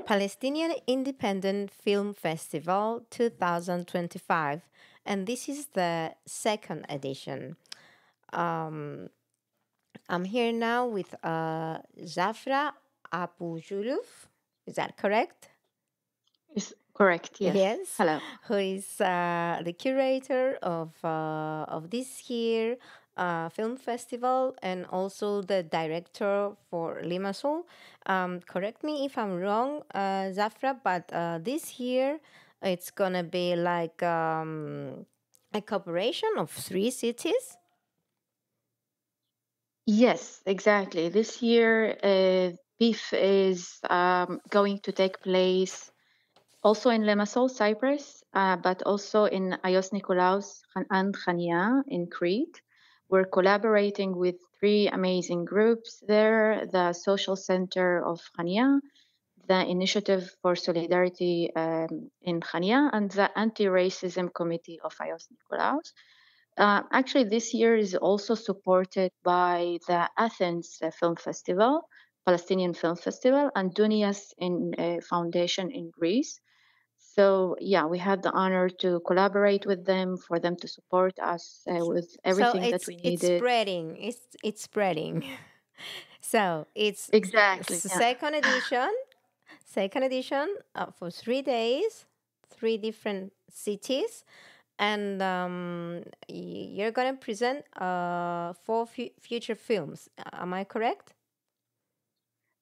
Palestinian Independent Film Festival 2025, and this is the second edition. Um, I'm here now with Jafra Abujuluf. Is that correct? Is correct, yes. Yes, Hello. who is the curator of this year film festival and also the director for Limassol. Correct me if I'm wrong, Zafra, but this year it's gonna be like a cooperation of three cities. Yes, exactly. This year, PIF is going to take place also in Limassol, Cyprus, but also in Ios Nikolaos and Chania in Crete. We're collaborating with three amazing groups there: the Social Center of Chania, the Initiative for Solidarity in Chania, and the Anti-Racism Committee of Ios Nikolaos. Actually, this year is also supported by the Athens Film Festival, Palestinian Film Festival, and Dunias in Foundation in Greece. So yeah, we had the honor to collaborate with them for them to support us with So everything that we it's needed. spreading. It's spreading. So it's Exactly. Yeah. second edition for 3 days, three different cities, and you're gonna present four future films. Am I correct?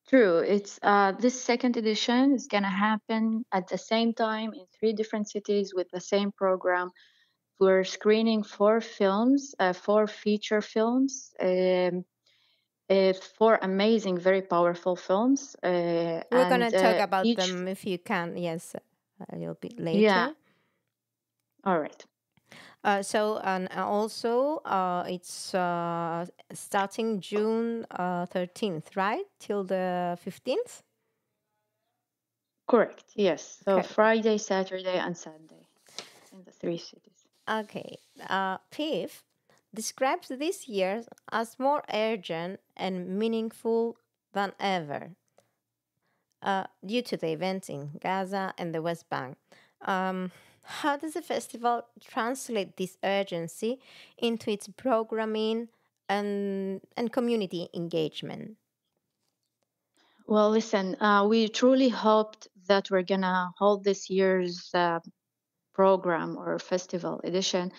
True. It's this second edition is gonna happen at the same time in three different cities with the same program. We're screening four films, four feature films. Four amazing, very powerful films, We're gonna and talk about each, them if you can. Yes, a little bit yeah, later. all right, So and also it's starting June 13th, right? Till the 15th. correct, yes. So Okay. Friday, Saturday, and Sunday in the three cities. Okay. PIF describes this year as more urgent and meaningful than ever due to the events in Gaza and the West Bank. How does the festival translate this urgency into its programming and community engagement? Well, listen, we truly hoped that we're gonna hold this year's program or festival edition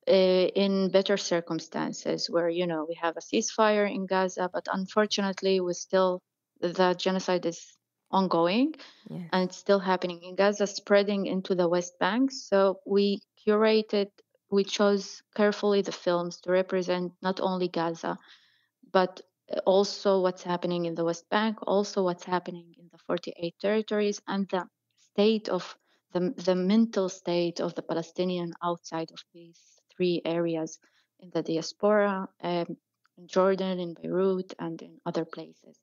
in better circumstances, where we have a ceasefire in Gaza, but unfortunately, we still the genocide is ongoing Yes. and it's still happening in Gaza, spreading into the West Bank. So we chose carefully the films to represent not only Gaza, but also what's happening in the West Bank, also what's happening in the 48 territories, and the state of the mental state of the Palestinian outside of these three areas in the diaspora, in Jordan, in Beirut, and in other places.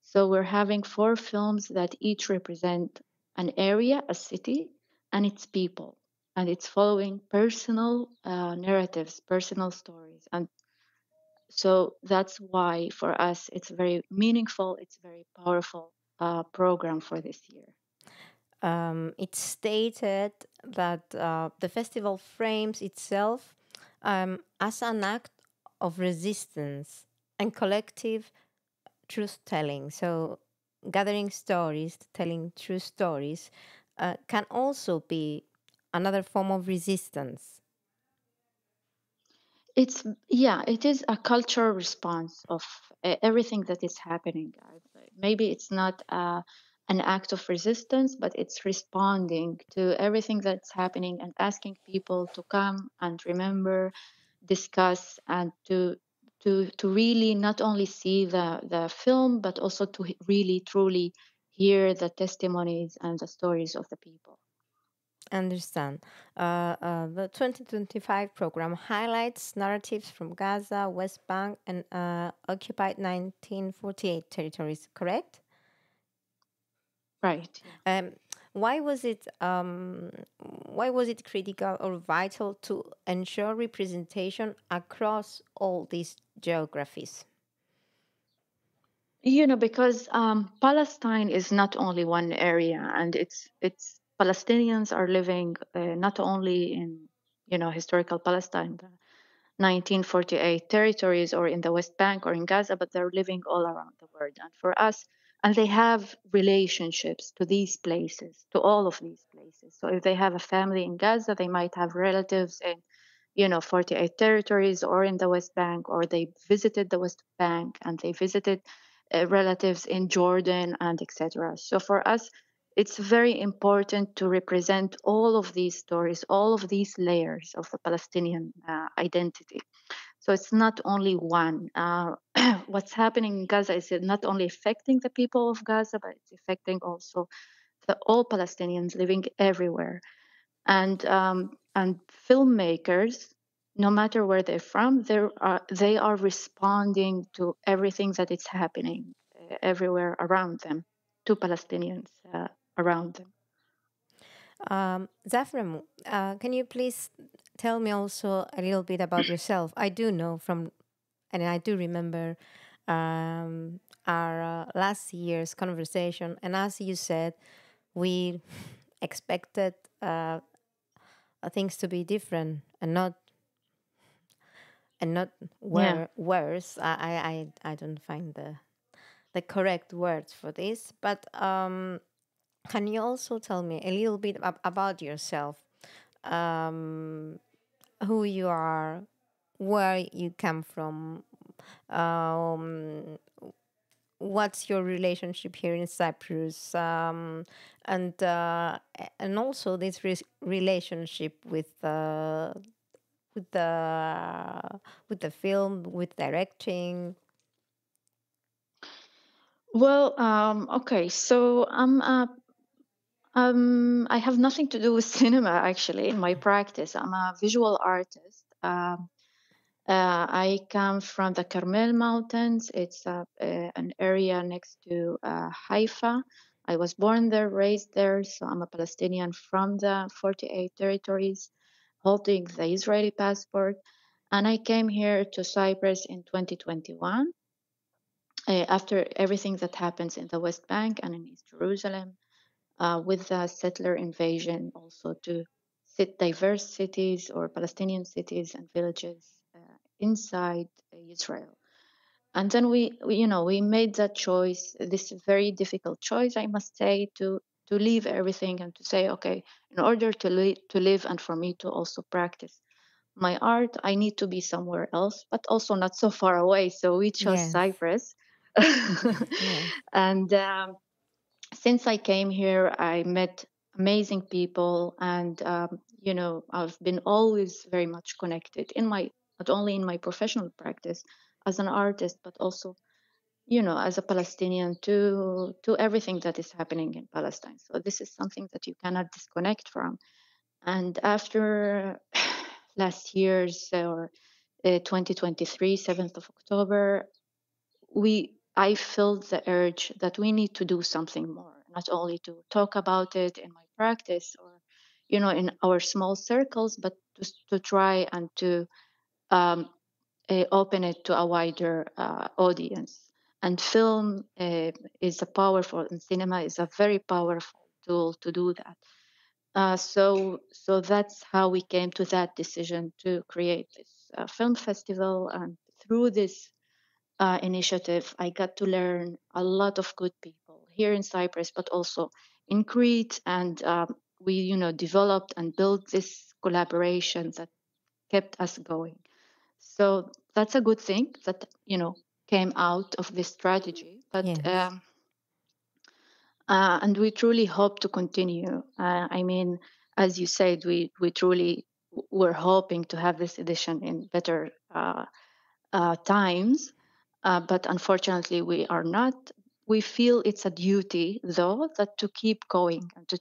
So we're having four films that each represent an area, a city, and its people. And it's following personal narratives, personal stories. And so that's why for us it's very meaningful, it's very powerful program for this year. It stated that the festival frames itself as an act of resistance and collective truth telling. So, gathering stories, telling true stories, can also be another form of resistance. It's yeah, it is a cultural response of everything that is happening. Maybe it's not an act of resistance, but it's responding to everything that's happening and asking people to come and remember, discuss, and to really not only see the film, but also to really truly hear the testimonies and the stories of the people. Understand. The 2025 program highlights narratives from Gaza, West Bank, and occupied 1948 territories, correct? Right. Yeah. Um, why was it critical or vital to ensure representation across all these geographies? Because Palestine is not only one area, and it's Palestinians are living not only in historical Palestine, the 1948 territories, or in the West Bank or in Gaza, but they're living all around the world. And for us, and they have relationships to these places, to all of these places. So if they have a family in Gaza, they might have relatives in 48 territories or in the West Bank, or they visited the West Bank and they visited relatives in Jordan and etc. So for us, it's very important to represent all of these stories, all of these layers of the Palestinian identity. So it's not only one. What's happening in Gaza is not only affecting the people of Gaza, but it's affecting also all Palestinians living everywhere. And filmmakers, no matter where they're from, they are responding to everything that is happening everywhere around them, to Palestinians around them. Jafra, can you please tell me also a little bit about yourself? I do know from, and I do remember our last year's conversation, and as you said, we expected things to be different and not Yeah. worse. I don't find the correct words for this, but can you also tell me a little bit about yourself, who you are, where you come from, um, what's your relationship here in Cyprus, and also this relationship with the film, with directing. Well, okay. So I have nothing to do with cinema actually in my practice. I'm a visual artist. I come from the Carmel Mountains. It's an area next to Haifa. I was born there, raised there, so I'm a Palestinian from the 48 territories, holding the Israeli passport. And I came here to Cyprus in 2021 after everything that happens in the West Bank and in East Jerusalem, with the settler invasion, also to diverse cities or Palestinian cities and villages inside Israel. And then we made that choice, this very difficult choice, I must say, to leave everything and to say, okay, in order to live and for me to also practice my art, I need to be somewhere else, but also not so far away. So we chose Yes. Cyprus. Yes. And since I came here, I met amazing people, and I've been always very much connected in my not only in my professional practice as an artist, but also as a Palestinian to everything that is happening in Palestine. So this is something that you cannot disconnect from. And after last year's or 2023, 7th of October, I felt the urge that we need to do something more, not only to talk about it in my practice or in our small circles, but to try and to um, open it to a wider audience. And film is a powerful, and cinema is a very powerful tool to do that. So that's how we came to that decision to create this film festival. And through this initiative, I got to learn a lot of good people here in Cyprus, but also in Crete. And we, developed and built this collaboration that kept us going. So that's a good thing that, came out of this strategy. But Yes. and we truly hope to continue. I mean, as you said, we truly were hoping to have this edition in better times, but unfortunately we are not. We feel it's a duty, though, that to keep going and to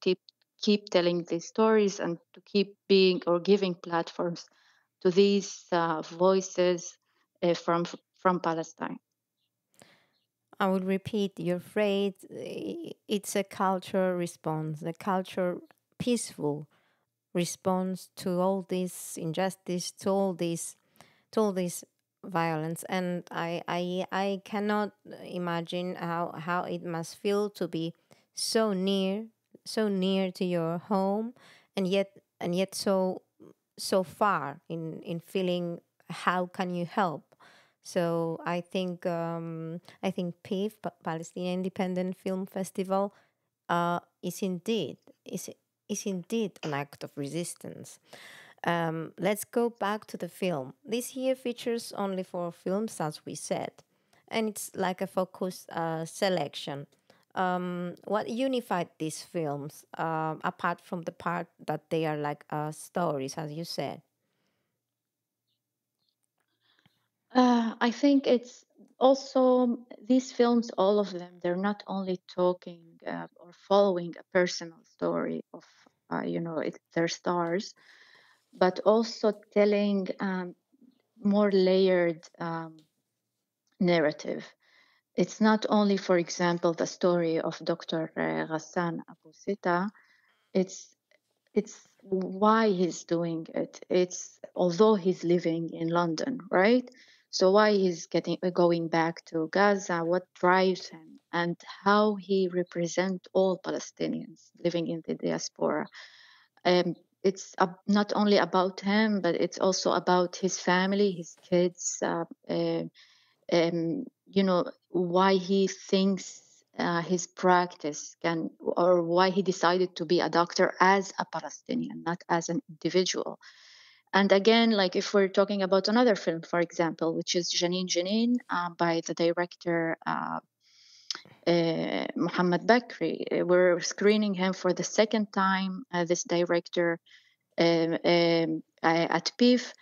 keep telling these stories and to keep being or giving platforms to these voices from Palestine. I will repeat your phrase. It's a cultural response, a culture peaceful response to all this injustice, to all this violence, and I cannot imagine how it must feel to be so near, so near to your home, and yet so far in feeling how can you help. So I think PIF, Palestinian Independent Film Festival, is indeed an act of resistance. Let's go back to the film. This year features only 4 films, as we said, and it's like a focused selection. What unified these films, apart from the part that they are like stories, as you said? I think it's also these films, all of them, they're not only talking or following a personal story of, their stars, but also telling more layered narrative. It's not only, for example, the story of Dr. Ghassan Abu Sita. It's it's why he's doing it. It's although he's living in London, right? So why he's going back to Gaza, what drives him, and how he represents all Palestinians living in the diaspora. Um, it's not only about him, but it's also about his family, his kids, why he thinks his practice can, or why he decided to be a doctor as a Palestinian, not as an individual. And again, like if we're talking about another film, for example, which is Janine Janine by the director Muhammad Bakri. We're screening him for the second time, this director at PIF,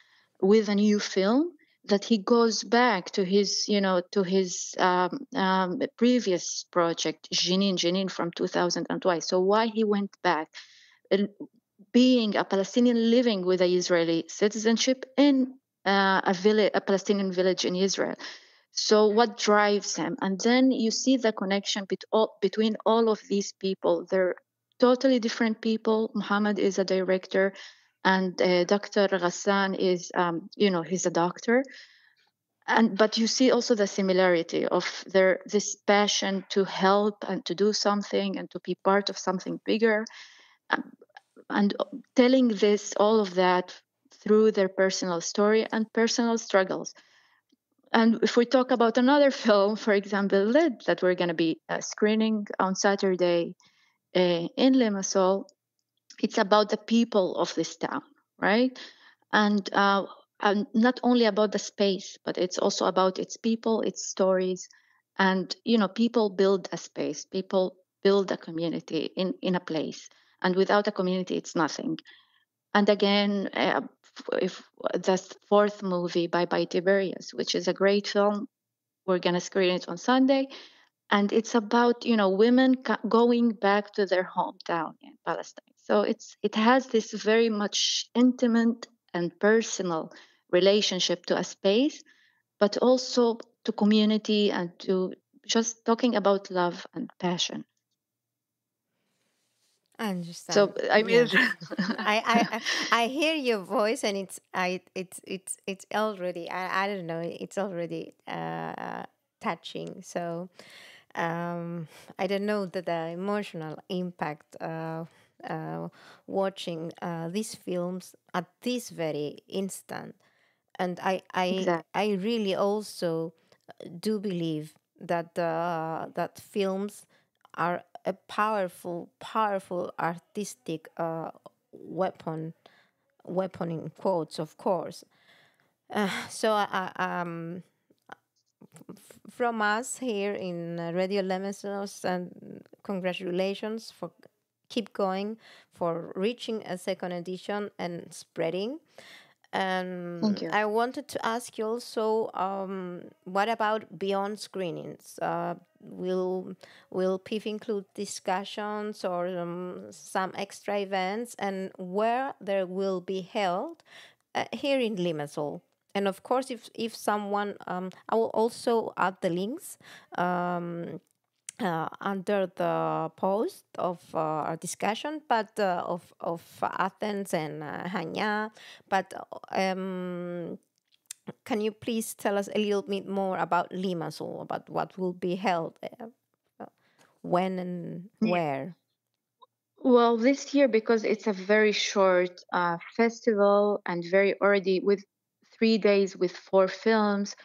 with a new film that he goes back to his, previous project, Jenin from 2002. So why he went back, uh, being a Palestinian living with an Israeli citizenship in a Palestinian village in Israel. So what drives him? And then you see the connection between all of these people. They're totally different people. Muhammad is a director, and Dr. Ghassan is, he's a doctor. But you see also the similarity of their this passion to help and to do something and to be part of something bigger, um, and telling this all of that through their personal story and personal struggles. And if we talk about another film, for example, Lid, that we're going to be screening on Saturday in Limassol, it's about the people of this town, right? And not only about the space, but it's also about its people, its stories, and people build a space, people build a community in a place, and without a community, it's nothing. And again, if the fourth movie by Tiberius, which is a great film, we're gonna screen it on Sunday, and it's about women going back to their hometown in Palestine. So it has this very much intimate and personal relationship to a space, but also to community and to just talking about love and passion. I understand. So I mean, Yes, I hear your voice, and it's already, I don't know, it's already touching. So I don't know the emotional impact watching these films at this very instant. And exactly. I really also do believe that that films are a powerful artistic weapon, weapon in quotes, of course. So from us here in Radio Lemesos, and congratulations for keep going, for reaching a second edition and spreading. Thank you. I wanted to ask you also, what about beyond screenings? Will PIF include discussions or some extra events, and where they will be held here in Limassol? And of course, if someone, I will also add the links under the post of our discussion, but of Athens and Hanya. But Can you please tell us a little bit more about Limassol, about what will be held, when and where? Well, this year, because it's a very short festival and very already with 3 days with 4 films,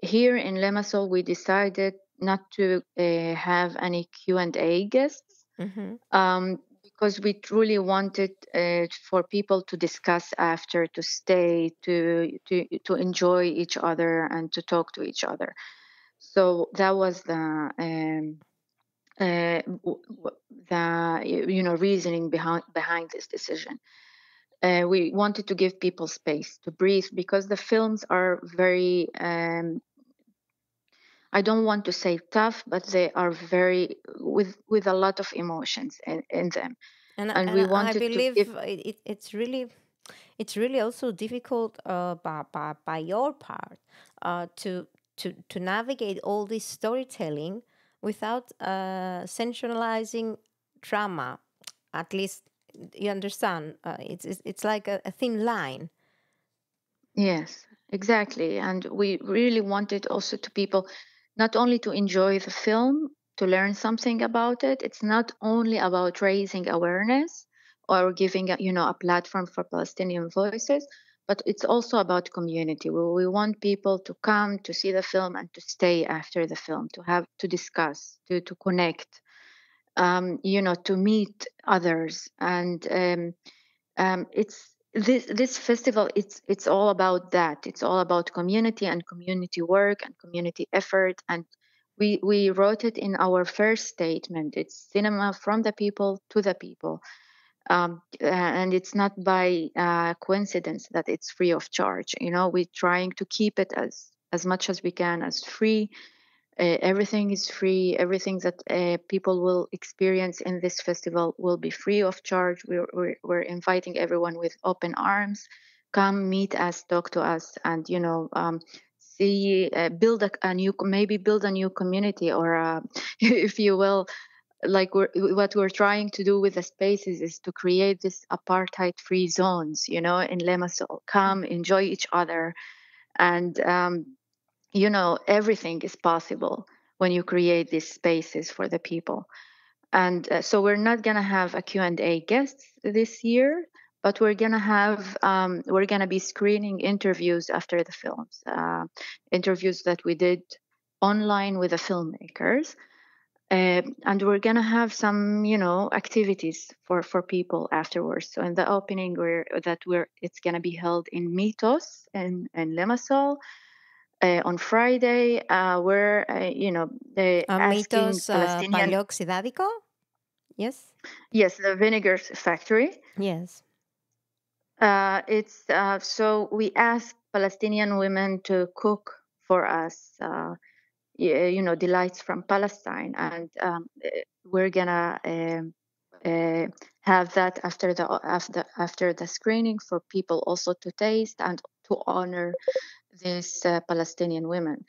here in Limassol, we decided not to have any Q&A guests, Mm-hmm. because we truly wanted for people to discuss after, to stay, to enjoy each other and to talk to each other. So that was the reasoning behind this decision. We wanted to give people space to breathe, because the films are very I don't want to say tough, but they are very with a lot of emotions in them, and we I wanted to believe give. it's really also difficult, by your part, to navigate all this storytelling without sensationalizing drama. At least you understand. It's like a thin line. Yes, exactly. And we really wanted also to people not only to enjoy the film, to learn something about it. It's not only about raising awareness or giving a platform for Palestinian voices, but it's also about community. We want people to come to see the film and to stay after the film, to discuss, to connect, to meet others. And it's this festival, it's all about that. It's all about community and community work and community effort. And we wrote it in our first statement. It's cinema from the people to the people. And it's not by coincidence that it's free of charge. We're trying to keep it as much as we can as free. Everything is free. Everything that people will experience in this festival will be free of charge. We're inviting everyone with open arms. Come meet us, talk to us, and see, build build a new community, or if you will, like what we're trying to do with the spaces is to create this apartheid-free zones. In Limassol, come enjoy each other, and everything is possible when you create these spaces for the people. And so we're not going to have a Q&A guests this year, but we're going to be screening interviews after the films, interviews that we did online with the filmmakers. And we're going to have some activities for people afterwards. So in the opening, it's going to be held in Mitos in Limassol. On Friday, we're asking Mitos, Palestinian. palio oxidadico? Yes? Yes, the vinegar factory. Yes. It's so we ask Palestinian women to cook for us, delights from Palestine, and we're gonna have that after the screening for people also to taste and to honor these Palestinian women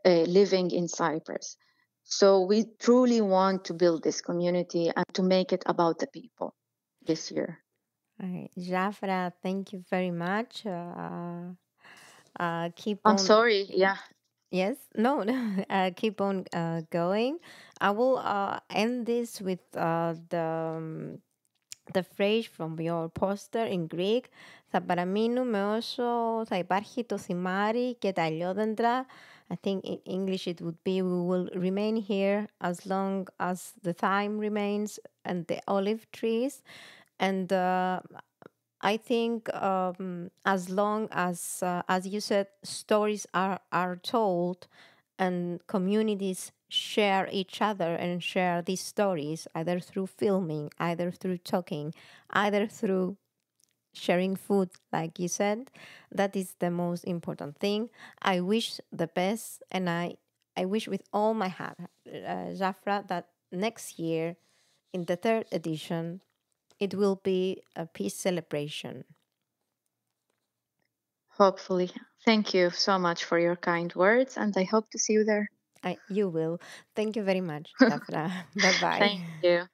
living in Cyprus. So we truly want to build this community and to make it about the people this year. All right. Jafra, thank you very much. Keep I'm on. sorry, yeah. Yes, no, no. Keep on going. I will end this with the phrase from your poster in Greek. Θα παραμείνουμε όσο θα υπάρχει το θυμάρι και τα αλλιόδεντρα. I think in English it would be, we will remain here as long as the thyme remains and the olive trees. And I think as long as you said, stories are told and communities share each other and share these stories, either through filming, either through talking, either through sharing food, like you said, that is the most important thing. I wish the best, and I wish with all my heart, Jafra, that next year, in the third edition, it will be a peace celebration. Hopefully. Thank you so much for your kind words, and I hope to see you there. You will. Thank you very much, Jafra. Bye bye. Thank you.